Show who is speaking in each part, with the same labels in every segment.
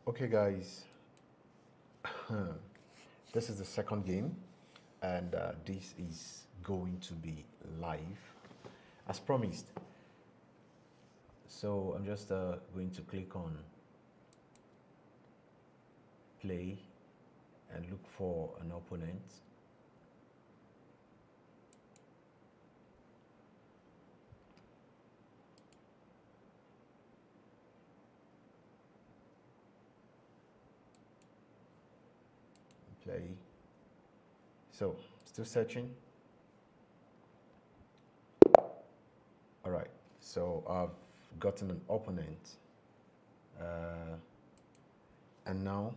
Speaker 1: Okay, guys, this is the second game, and this is going to be live as promised. So I'm just going to click on play and look for an opponent. Play. So, still searching. All right. So I've gotten an opponent, uh, and now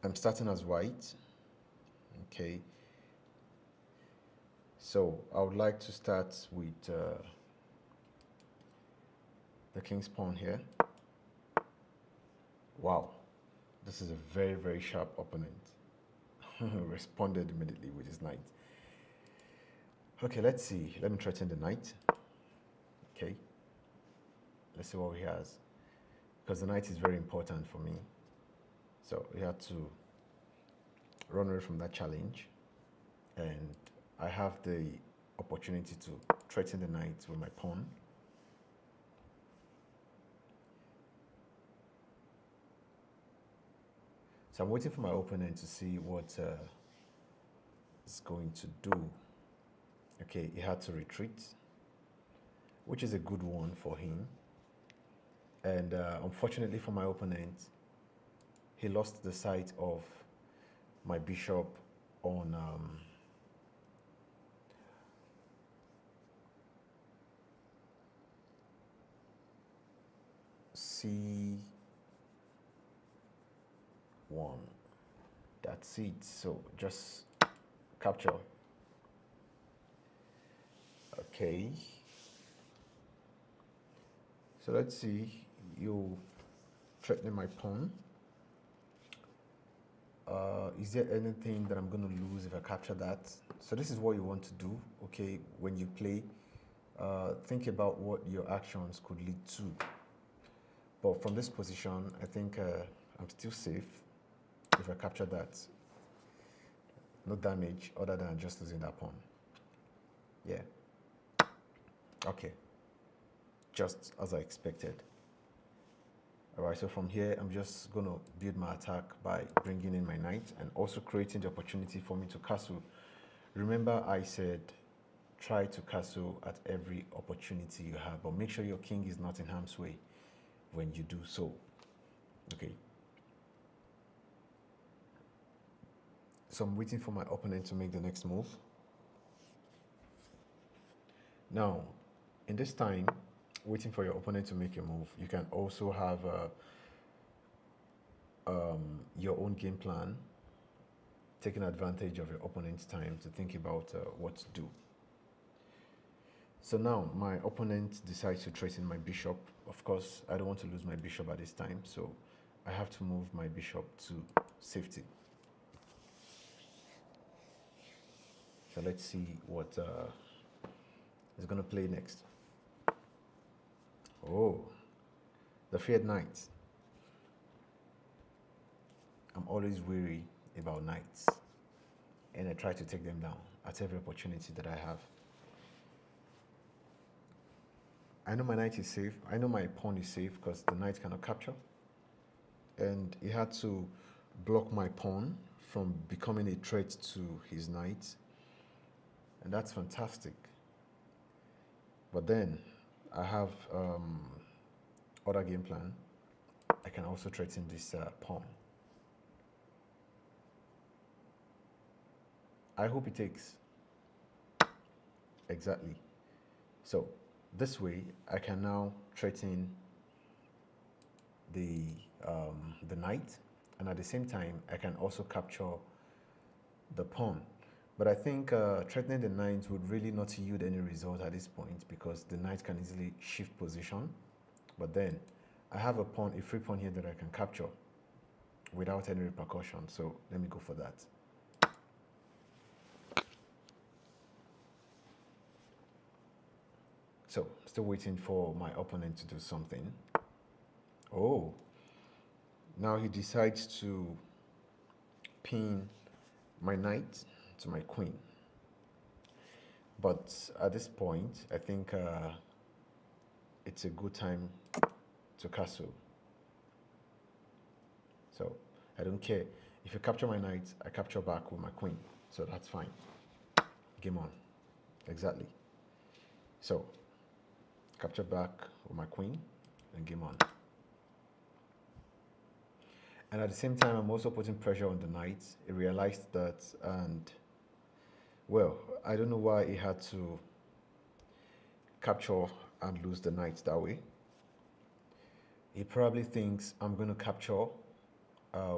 Speaker 1: I'm starting as white. Okay. So I would like to start with the king's pawn here. Wow, this is a very, very sharp opponent. Responded immediately with his knight. Okay, let's see. Let me threaten the knight. Okay, let's see what he has. Because the knight is very important for me. So he had to run away from that challenge. And I have the opportunity to threaten the knight with my pawn. So I'm waiting for my opponent to see what is going to do. Okay, he had to retreat, which is a good one for him. And unfortunately for my opponent, he lost the sight of my bishop on C1. That's it. So just capture. Okay. So let's see. You threatening my pawn. Is there anything that I'm going to lose if I capture that? So this is what you want to do, okay, when you play. Think about what your actions could lead to. But from this position, I think I'm still safe if I capture that. No damage other than just losing that pawn. Yeah. Okay. Just as I expected. All right, so from here, I'm just going to build my attack by bringing in my knight and also creating the opportunity for me to castle. Remember I said try to castle at every opportunity you have, but make sure your king is not in harm's way when you do so. Okay. So I'm waiting for my opponent to make the next move. Now, in this time, waiting for your opponent to make a move, you can also have your own game plan, taking advantage of your opponent's time to think about what to do. So now my opponent decides to threaten my bishop. Of course, I don't want to lose my bishop at this time, so I have to move my bishop to safety. So let's see what is going to play next. Oh, the feared knight. I'm always weary about knights, and I try to take them down at every opportunity that I have. I know my knight is safe. I know my pawn is safe because the knight cannot capture. And he had to block my pawn from becoming a threat to his knight. And that's fantastic. But then I have other game plan. I can also threaten this pawn. I hope it takes. Exactly. So this way I can now threaten the knight, and at the same time I can also capture the pawn. But I think threatening the knight would really not yield any result at this point because the knight can easily shift position. But then I have a free pawn here that I can capture without any repercussion. So let me go for that. So still waiting for my opponent to do something. Oh, Now he decides to pin my knight to my queen. But at this point, I think it's a good time to castle. So I don't care. If you capture my knight, I capture back with my queen. So that's fine. Game on. Exactly. So capture back with my queen and game on. And at the same time, I'm also putting pressure on the knight. He realized that, and well, I don't know why he had to capture and lose the knight that way. He probably thinks I'm going to capture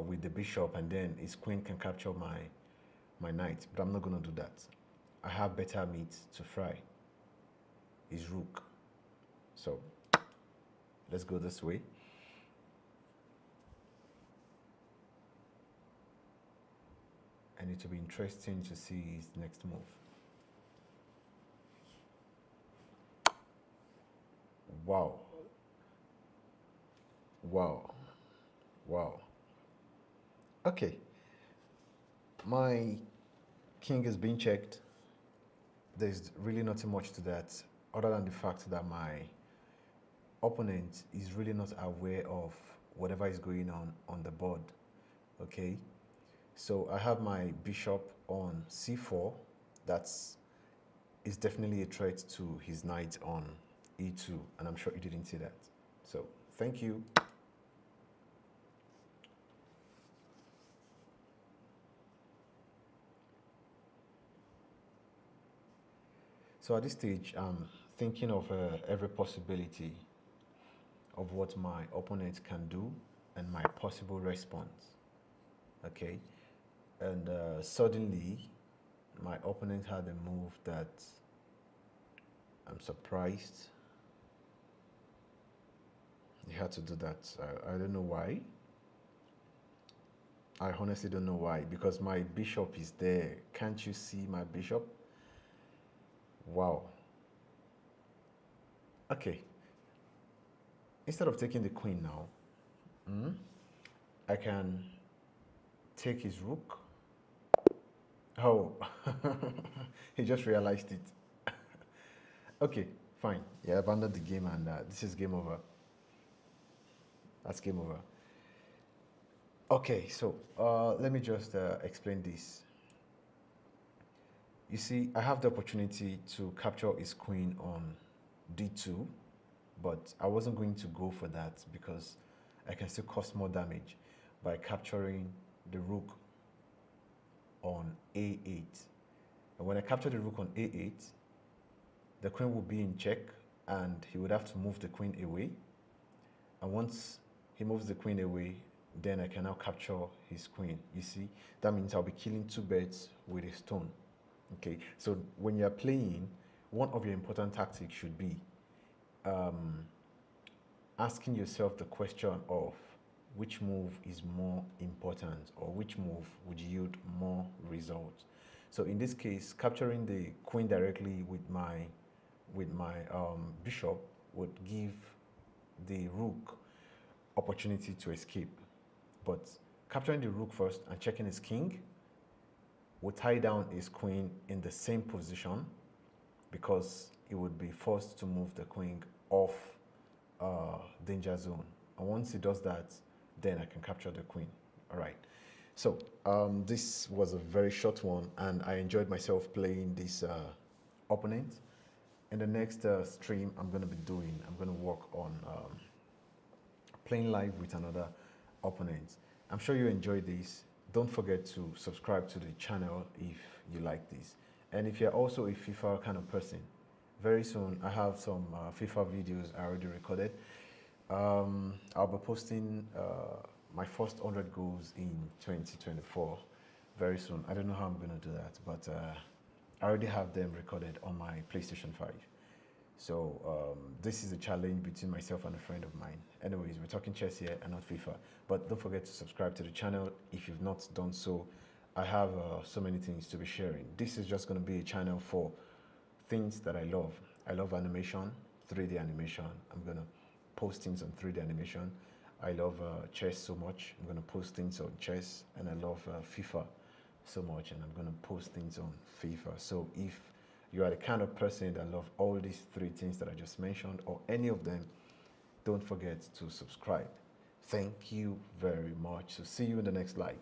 Speaker 1: with the bishop and then his queen can capture my knight, but I'm not going to do that. I have better meat to fry, his rook. So let's go this way. And it will be interesting to see his next move. Wow. Wow. Wow. Okay. My king is being checked. There's really nothing much to that other than the fact that my opponent is really not aware of whatever is going on the board. Okay. So I have my bishop on c4. That's is definitely a threat to his knight on e2, and I'm sure he didn't see that. So thank you. So at this stage, I'm thinking of every possibility of what my opponent can do and my possible response. Okay, and suddenly my opponent had a move that I'm surprised he had to do that. I don't know why. I honestly don't know why, because my bishop is there. Can't you see my bishop? Wow. Okay. Instead of taking the queen now, I can take his rook. Oh, he just realized it. Okay, fine. Yeah, abandoned the game and this is game over. That's game over. Okay, so let me just explain this. You see, I have the opportunity to capture his queen on d2, but I wasn't going to go for that because I can still cause more damage by capturing the rook on a8. And when I capture the rook on a8, the queen will be in check and he would have to move the queen away. And once he moves the queen away, then I can now capture his queen. You see, that means I'll be killing two birds with a stone. Okay, so when you're playing, one of your important tactics should be asking yourself the question of which move is more important or which move would yield more results. So in this case, capturing the queen directly with my bishop would give the rook opportunity to escape. But capturing the rook first and checking his king would tie down his queen in the same position because he would be forced to move the queen off danger zone. And once he does that, then I can capture the queen. All right. So this was a very short one, and I enjoyed myself playing this opponent. In the next stream, I'm going to work on playing live with another opponent. I'm sure you enjoyed this. Don't forget to subscribe to the channel if you like this. And if you're also a FIFA kind of person, very soon I have some FIFA videos I already recorded. I'll be posting my first 100 goals in 2024 very soon. I don't know how I'm going to do that, but I already have them recorded on my PlayStation 5. So this is a challenge between myself and a friend of mine. Anyways, we're talking chess here and not FIFA. But don't forget to subscribe to the channel if you've not done so. I have so many things to be sharing. This is just going to be a channel for things that I love. I love animation, 3D animation. I'm going to post things on 3D animation. I love chess so much. I'm going to post things on chess, and I love FIFA so much, and I'm going to post things on FIFA. So if you are the kind of person that love all these three things that I just mentioned, or any of them, don't forget to subscribe. Thank you very much. So see you in the next live.